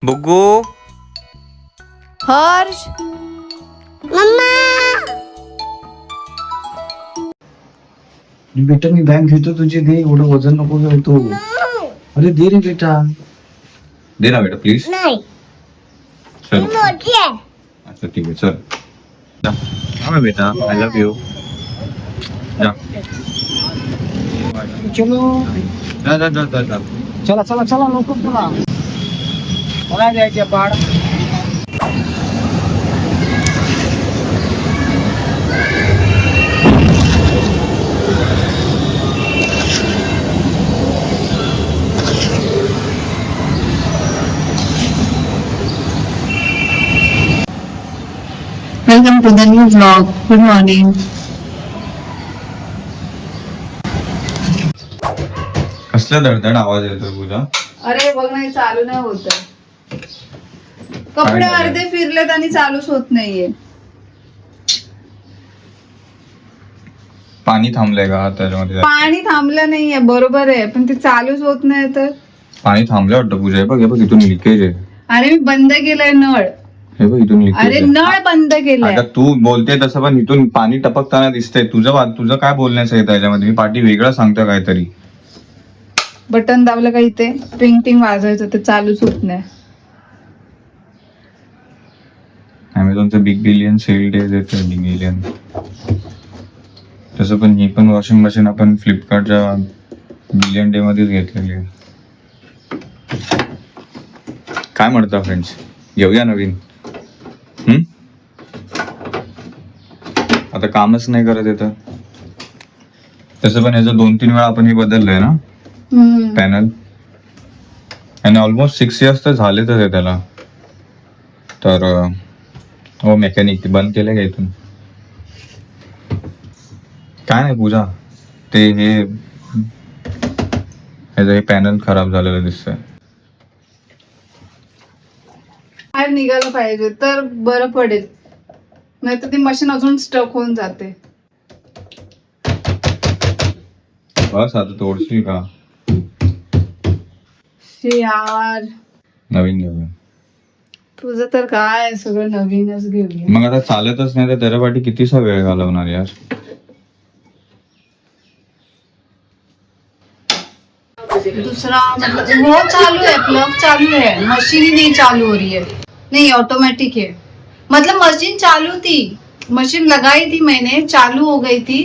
बुग्गू हर्ष बेटा मी बॅग घेतो तुझी, दे. एवढं वजन नको घेऊ तू. अरे दे रे बेटा, दे ना बेटा प्लीज. नाही चल मोठी आहे. अच्छा ठीक आहे, चल जा. हा बेटा, आय लव्ह यू. जा चलो, जा जा जा जा जा. चला चला चला लवकर चला. मला द्यायचे पाड. Welcome to the new vlog. Good morning. कसला दडदड आवाज येतोय तुझा? अरे बघ नाही, चालू नाही होत. कपडे झालं? अर्धे फिरलेत आणि चालूच होत नाहीये. पाणी थांबलंय का त्याच्यामध्ये? पाणी थांबलं नाहीये, बरोबर आहे, पण ते चालूच होत नाही. तर पाणी थांबलं वाटतं पूजा. हे बघ, हे बघ, इथून लिकेज आहे. अरे मी बंद केलंय नळ. हे बघ, इथून लिकेज अरे आहे. नळ बंद केलंय. आता तू बोलते तसं, पण इथून पाणी टपकताना दिसतंय. तुझं काय बोलण्याचं आहे त्याच्यामध्ये? मी पाठी वेगळं सांगतोय काहीतरी. बटन दाबलं का इथे टिंग टिंग वाजायचं, ते चालूच होत नाही. अमेझॉनचं बिग बिलियन सेल डे येते. बिग बिलियन तसं पण ही पण वॉशिंग मशीन आपण फ्लिपकार्टच्या बिलियन डे मध्येच घेतलेली आहे. काय म्हणता फ्रेंड्स, घेऊया नवीन? आता कामच नाही करत येतं. तसं पण याचं 2-3 वेळा आपण हे बदललंय ना पॅनल, आणि ऑलमोस्ट 6 years तर झालेच आहे त्याला. तर हो, मेकॅनिक बंद केलं का इथून? काय नाही पूजा, ते हे पॅनल खराब झालेलं दिसतंय. बाहेर निघायला पाहिजे तर बरं पडेल, नाही तर ती मशीन अजून स्टक होऊन जाते. बस आता तोडशील का? यार नवीन घेऊया. तुझं तर काय, सगळं नवीनच घेऊया. मग आता चालतच नाही तर त्याच्यासाठी कितीसा वेळ घालवणार यार? दूसरा मतलब वो चालू है, प्लग चालू है, मशीन ही नहीं चालू हो रही है. नहीं ऑटोमेटिक है, मतलब मशीन चालू थी, मशीन लगाई थी मैंने, चालू हो गई थी,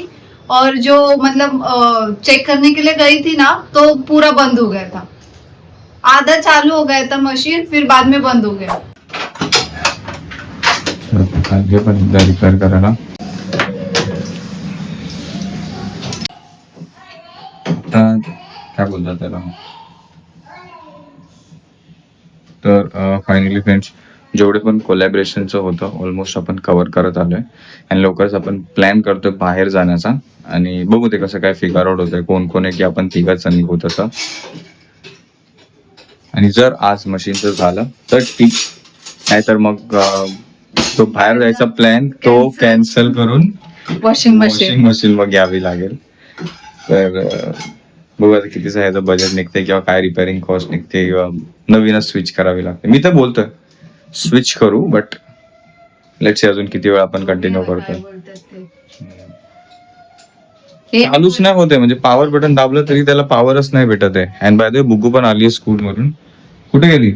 और जो मतलब चेक करने के लिए गई थी ना, तो पूरा बंद हो गया था. आधा चालू हो गया था मशीन, फिर बाद में बंद हो गया. हे पण एकदा रिपेअर करायला. आता काय बोलतात त्याला? तर फायनली फ्रेंड्स, जेवढे पण कोलॅबरेशनचं होतं ऑलमोस्ट आपण कव्हर करत आलोय. आणि लवकरच आपण प्लॅन करतोय बाहेर जाण्याचा, आणि बघू ते कसं काय फिगर आउट होतंय, कोण कोण आहे की आपण 3घच निघू तसं. आणि जर आज मशीनचं झालं तर ठीक, नाहीतर मग तो बाहेर जायचा प्लॅन तो कॅन्सल करून वॉशिंग मशीन. मशीन मग घ्यावी लागेल. तर बघू आता कितीचं ह्याचं बजेट निघते, किंवा काय रिपेअरिंग कॉस्ट निघते, किंवा नवीनच स्विच करावी लागते. मी तर बोलतोय स्विच करू, बट लेट्स सी अजून किती वेळ आपण कंटिन्यू करतोय. चालूच नाही होते, म्हणजे पॉवर बटन दाबलं तरी त्याला पॉवरच नाही भेटत आहे. अँड बाय द वे बुग्गू पण आली आहे स्कूल मधून. कुठे गेली?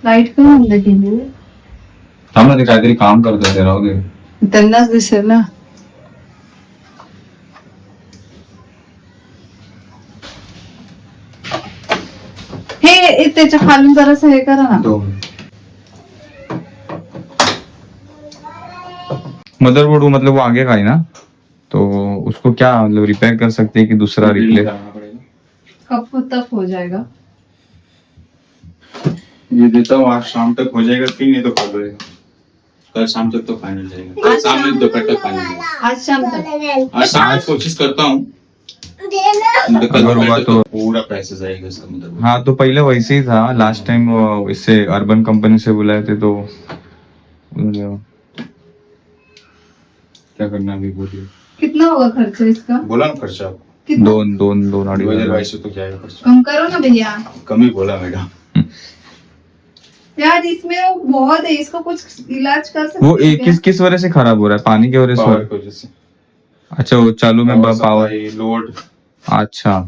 लाईट का बंद केली? थांब ना, ते काहीतरी काम करतोय, ते राहू दे. त्यांनाच दिसेल ना. हे त्याच्या खालून जरासं हे करा ना. मदरबोर्ड मतलब वो आगे का है ना, तो उसको क्या मतलब रिपेयर कर सकते हैं कि दूसरा रिप्लेस? कब तक हो जाएगा? ये देता हूँ, आज शाम तक हो जाएगा कि नहीं तो कल रहेगा. कल शाम तक तो फाइनल जाएगा. कल शाम में दोपहर तक फाइनल जाएगा. आज शाम तक. आज शाम कोशिश करता हूँ. देना. तो कल अगर हुआ दोपहर तो- तक पूरा पैसेज आएगा इसका मतलब. हाँ, तो पहले वैसे ही था. लास्ट टाइम इससे अर्बन कंपनी से बुलाए थे तो क्या करना अभी बोलिए. कितना होगा खर्चा इसका? बोला ना खर्चा कितना? दोन 2022 तो क्या है खर्चा. कम करो ना भैया. कम ही बोला मैडम. यार इसमें वो बहुत है, इसको कुछ इलाज कर सकते वो हैं क्या? किस वजह से खराब हो रहा है? पानी की वजह से हो पावर रहा की वजह से. है? अच्छा, वो चालू में पावर. लोड. अच्छा,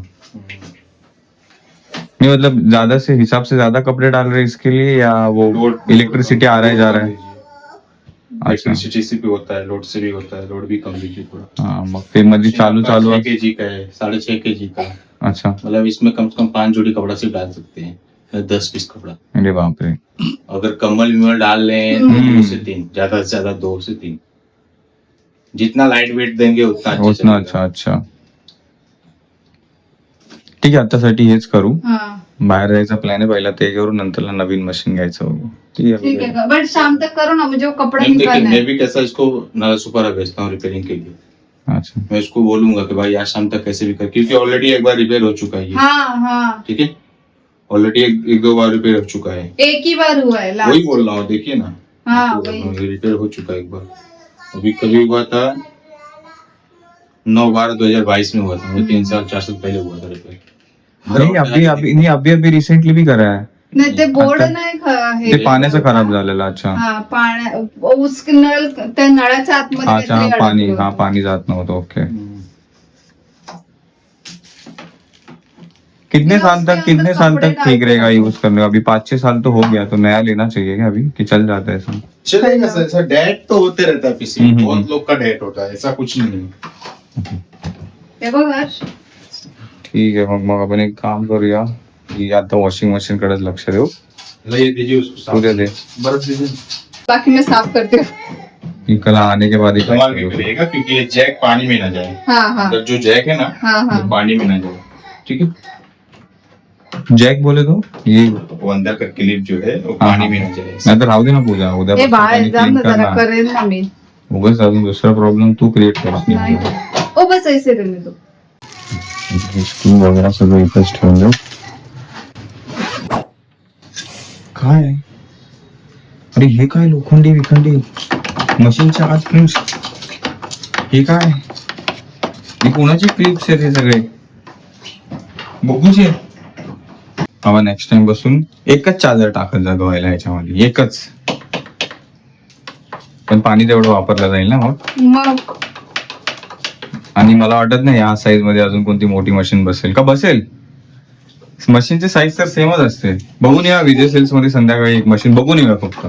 नहीं मतलब ज्यादा से हिसाब से ज्यादा कपड़े डाल रहे हैं इसके लिए, या वो लोड इलेक्ट्रिसिटी आ रहा है जा रहा है? अच्छा, इलेक्ट्रिसिटी से भी होता है, लोड से भी होता है. लोड भी कम लीजिए थोड़ा. हाँ मग ते मध्ये चालू 6 kg का है, 6.5 kg का. अच्छा, मतलब इसमें कम से कम 5 जोड़ी कपड़ा सिर्फ डाल सकते हैं, 10 पीस कपड़ा. अरे बाप रे. अगर कम्बल विमल डाल लें तो 2 से 3, ज्यादा से ज्यादा 2 से 3. जितना लाइट वेट देंगे उतना अच्छा उतना चलेगा. अच्छा. ठीक आहे, आतासाठी हेच करू. हाँ बाहेर जायचा प्लॅन आहे, पहिला ते करू, नंतर नवीन मशीन घ्यायचं बघू. ठीक है, बट शाम तक करो ना, मुझे वो कपड़ा नहीं, देखिए निकालना मैं है. भी कैसा इसको नाला सुपारा भेजता हूँ रिपेयरिंग के लिए. अच्छा, मैं इसको बोलूंगा कि भाई आज शाम तक कैसे भी कर, क्योंकि ऑलरेडी एक बार रिपेयर हो चुका है ये. हाँ हाँ, ठीक है, ऑलरेडी एक दो बार रिपेयर हो चुका है. एक ही बार हुआ है वही लास्ट. बोल रहा हूँ, देखिए ना. हाँ वही. रिपेयर हो चुका है एक बार. अभी कभी हुआ था 9/12/2022 में हुआ था, मतलब 3 साल 4 साल पहले हुआ था रिपेयर. नाही अभी रिसेंटली भी करा है. नाही ते बोर्ड आता- नाही ते हे. पाण्याचं खराब झालेलं. अच्छा, हा पाण्या उस नळ त्या नळाच्या आतमध्ये अच्छा, काहीतरी पाणी अडकलं होतं. पाणी जात नव्हतं. ओके. हम्म. कितने ये साल उसके तक कितने अंदर साल कपड़े तक डाल ठीक के रहेगा रखो. यूज करने का? अभी 5-6 साल तो हो गया, तो नया लेना चाहिए क्या अभी, कि चल जाता है ऐसा? चलेगा सर. सर डेट तो होते रहता है पीसी. हम्म. बहुत लोग का डेट होता है, ऐसा कुछ नहीं है. हे बघ हर्ष, ठीक आहे, मग आपण एक काम करूया की आता वॉशिंग मशीन कडेच लक्ष देऊ. ये दीजिए उसको साफ. उद्या दे. बर्फ दीजिए. बाकी मैं साफ करती हूँ. कल आने के बाद ही संभाल के करिएगा, क्योंकि ये जैक पानी में ना जाए. हाँ हाँ अंदर जो जैक है ना, हाँ हाँ. वो पानी में ना जाए. ठीक है, जॅक बोले तो ये, वो अंदर का क्लिप जो है वो हाँ, पानी हाँ. में ना जाए. नाही तर राहू दे ना पूजा, उद्या हे बाहेर जा clean ना जरा, करना. करेल ना मी. उगाच अजून दुसरा प्रॉब्लेम तू क्रिएट नाही करशील. ओ बस ऐसे रहने दो. स्क्रू वगैरे सगळं इथंच ठेवून देऊ. काय आहे? अरे हे काय लोखंडी विखंडी मशीनच्या आत क्लिप्स, हे काय? हे कोणाचे क्लिप्स आहेत हे सगळे? बघूचे. आवा नेक्स्ट टाइम बसून एकच चादर टाकत जा धुवायला ह्याच्यामध्ये, एकच. पण पाणी तेवढं वापरलं जाईल ना मग. मग आणि मला वाटत नाही या साईज मध्ये अजून कोणती मोठी मशीन बसेल का? बसेल. मशीनची साईज तर सेमच असते. बघून या विजय सेल्स मध्ये संध्याकाळी एक मशीन बघून येऊया फक्त.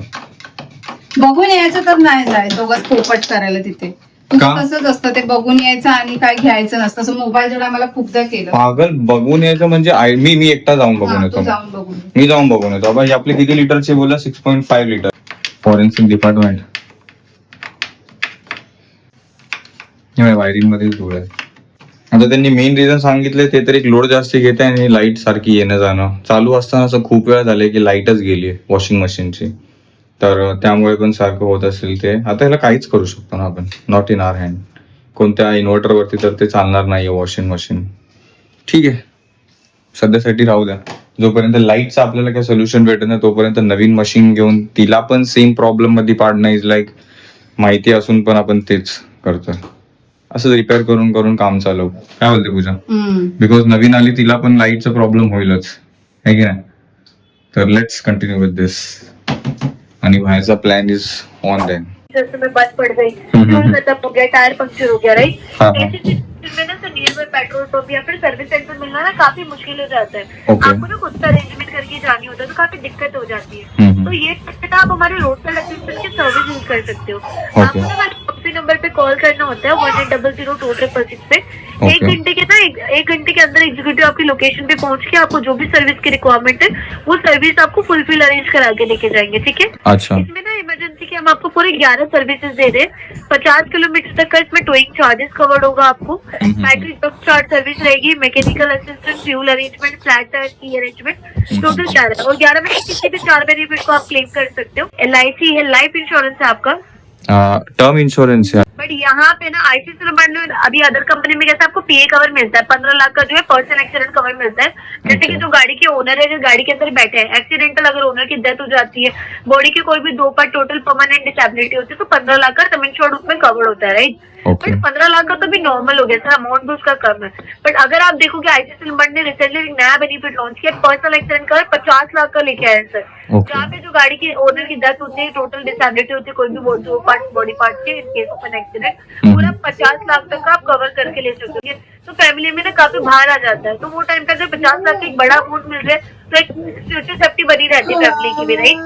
बघून यायचं तर नाही जायचं उगाच पोपट करायला तिथे. का? तसंच असतं ते, बघून यायचं आणि काय घ्यायचं नसतं. असं मोबाईल जोडा मला खूपदा केलं. पागल, बघून यायचं म्हणजे मी एकटा जाऊन बघून हा, येतो. तू जाऊन बघून ये. मी जाऊन बघून येतो. बाबा हे आपले किती लिटरचे बोला? 6.5 लिटर. Forensic department. वायरिंग मध्ये धूळ आहे. आता त्यांनी मेन रिझन सांगितले ते तर एक लोड जास्त घेत आहे आणि लाईट सारखी येणं जाणं चालू असताना असं खूप वेळा झालंय की लाईटच गेली वॉशिंग मशीनची. तर त्यामुळे पण सारखं होत असेल ते. आता याला काहीच करू शकतो ना आपण, नॉट इन आवर हँड. कोणत्या इन्व्हर्टरवरती तर ते चालणार नाहीये वॉशिंग मशीन. ठीक आहे, सध्यासाठी राहू द्या. जोपर्यंत लाईटचं आपल्याला काही सोल्युशन भेटत नाही तोपर्यंत नवीन मशीन घेऊन तिला पण सेम प्रॉब्लेम मध्ये पाडणं इज लाईक, माहिती असून पण आपण तेच करतोय. असं रिपेअर करून करून काम चालू. काय बोलते पूजा? बिकॉज नवीन आली तिला पण लाईटचा प्रॉब्लेम होईलच, है की नाही? तर लेट्स कंटिन्यू विथ दिस. आणि बाहेरचा प्लॅन इज ऑन देन. जैसे में बस पड़ गई, फ्यूल खत्म हो गया, टायर पंक्चर हो गया, राइट? हाँ, ऐसी सिचुएशन में ना तो नियर बाय पेट्रोल पंप या फिर सर्विस सेंटर मिलना ना काफी मुश्किल हो जाता है. Okay. आपको ना खुद का अरेंजमेंट करके जानी होता है तो काफी दिक्कत हो जाती है. तो ये टिकट आप हमारे रोड साइड असिस्टेंट की सर्विस यूज कर सकते हो. आपको ना हमारे टोल नंबर पे कॉल करना होता है 1800 266 पे. एक घंटे के ना एक घंटे के अंदर एग्जीक्यूटिव आपकी लोकेशन पे पहुंच के आपको जो भी सर्विस की रिक्वायरमेंट है वो सर्विस आपको फुलफिल अरेंज करा के लेके जाएंगे. ठीक है? अच्छा. इसमें ना इमरजेंसी के हम आपको पूरे 11 सर्विसेज दे रहे हैं. 50 किलोमीटर तक का इसमें टोइंग चार्जेस कवर्ड होगा आपको. बैटरी स्टार्ट सर्विस रहेगी, mechanical assistant, fuel arrangement, flat tyre की अरेंजमेंट, टोटल 11. और 11 में से किसी भी 4 बेनिफिट को आप क्लेम कर सकते हो. LIC है, लाइफ इंश्योरेंस है आपका. टर्म इंश्योरेंस है। बट यहाँ पे ना आईसीसी में अभी अदर कंपनी में कैसे आपको पीए कवर मिलता है, 15 लाख का जो है पर्सनल एक्सीडेंट कवर मिलता है। जैसे कि जो गाड़ी के ओनर है, जो गाड़ी के अंदर बैठे हैं, एक्सीडेंटल अगर ओनर की डेथ हो जाती है, बॉडी की कोई भी 2 पार्ट टोटल परमानेंट डिसेबिलिटी होती है, तो 15 लाख का टर्म इंश्योर्ड उसमें कवर्ड होता है, राइट। ओके। बट 15 लाख का तो भी नॉर्मल हो गया सर, अमाउंट भी उसका कम है। बट अगर आप देखोगे आईसीसी लिमिटेड ने रिसेंटली एक नया बेनिफिट लॉन्च किया, पर्सनल एक्सीडेंट कवर 50 लाख का लेके आया सर। ओके। जहाँ पे जो गाड़ी की ओनर की डेथ होती है, टोटल डिसेबिलिटी होती है, कोई भी दो पार्ट बॉडी पार्ट के, in case of an accident, पूरा 50 लाख तक का आप कवर करके ले सकते हो। तो फैमिली में ना काफी बाहर आ जाता है, तो वो टाइम पे अगर 50 लाख का एक बड़ा अमाउंट मिल रहा है, तो एक फ्यूचर सेफ्टी बनी रहती है फैमिली की भी, राइट।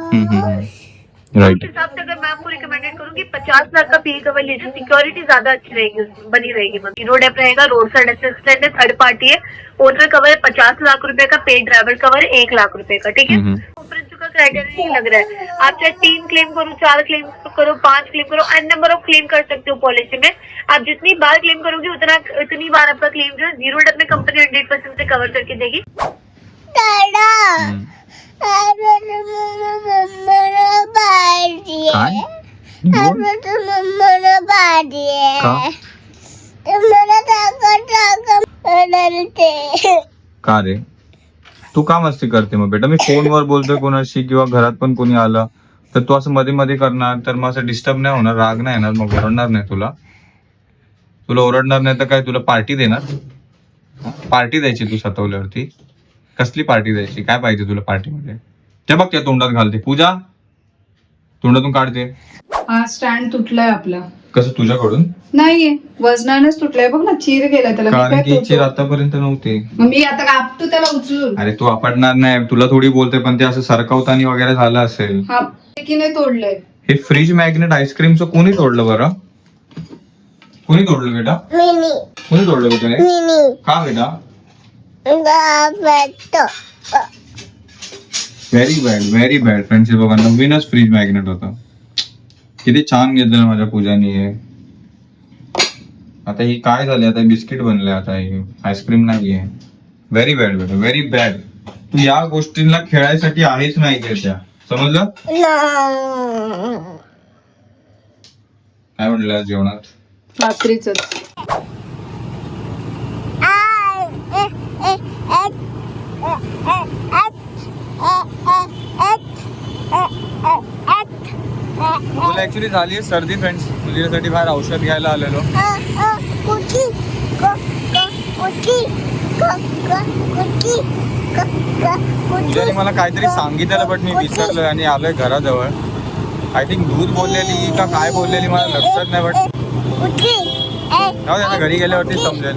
राइट। उस हिसाब से अगर मैं आपको रिकमेंडेड करूंगी 50 लाख का पीए कवर लीजिए, सिक्योरिटी ज्यादा अच्छी रहेगी, उसमें बनी रहेगी। मतलब रोड ऐप रहेगा, रोड साइड असिस्टेंट है, थर्ड पार्टी है, ओनर कवर है 50 लाख रुपए का, पेड ड्राइवर कवर है 1 लाख रुपए का, ठीक है। ऊपर का क्राइटेरिया नहीं लग रहा है, आप चाहे 3 क्लेम करो, 4 क्लेम करो, 5 क्लेम करो, एन नंबर ऑफ क्लेम कर सकते हो पॉलिसी में। आप जितनी बार क्लेम करोगे उतनी बार आपका क्लेम जो है जीरो डेथ में कंपनी 100% से कवर करके देगी। का रे, तू का मस्ती करते मग बेटा? मी फोनवर बोलतोय कोणाशी किंवा घरात पण कोणी आलं तर तू असं मध्ये मध्ये करणार, तर मग असं डिस्टर्ब नाही होणार, राग नाही येणार, मग ओरडणार नाही तुला? तुला ओरडणार नाही तर काय तुला पार्टी देणार? पार्टी द्यायची तू सतवल्यावरती? कसली पार्टी द्यायची? काय पाहिजे तुला पार्टीमध्ये? ते बघ त्या तोंडात घालते, पूजा तोंडातून काढते. हा स्टँड तुटलाय आपला. कसं तुझ्याकडून? नाहीये, वजनानेच तुटलाय बघ ना, चीर गेलाय त्याला. मी कारण काय की करतो? चीर आतापर्यंत नव्हती. मग मी आता कापतो त्याला उचलून. अरे तू आपडणार नाही, तुला थोडी बोलते, पण ते असं सरकवताना वगैरे झालं असेल. हा की नाही तोडलंय. हे फ्रीज मॅग्नेट आईस्क्रीमचं कोणी तोडलं बरं? कोणी तोडलं बेटा? कोणी तोडलं बेटा? का बेटा? Very bad friendship. बघा, नवीनच फ्रीज मॅग्नेट होतं. किती छान घेतलं माझ्या पूजानी हे. आता ही काय झाली? आता बिस्किट बनले, आता ही आईस्क्रीम नाहीये. व्हेरी बॅड बेटा, व्हेरी बॅड. तू या गोष्टींना खेळायसाठी आहेच नाही त्या, समजलं? काय म्हणलं जेवणात? भाकरीच. तुला ऍक्च्युली झाली सर्दी फ्रेंड्स, तुझ्यासाठी बाहेर औषध घ्यायला आलेलो. तुझ्याने मला काहीतरी सांगितलं, बट मी विसरलोय आणि आलोय घराजवळ. आय थिंक दूध बोललेली का काय बोललेली मला लक्षात नाही, बट त्यांना घरी गेल्यावरती समजेल.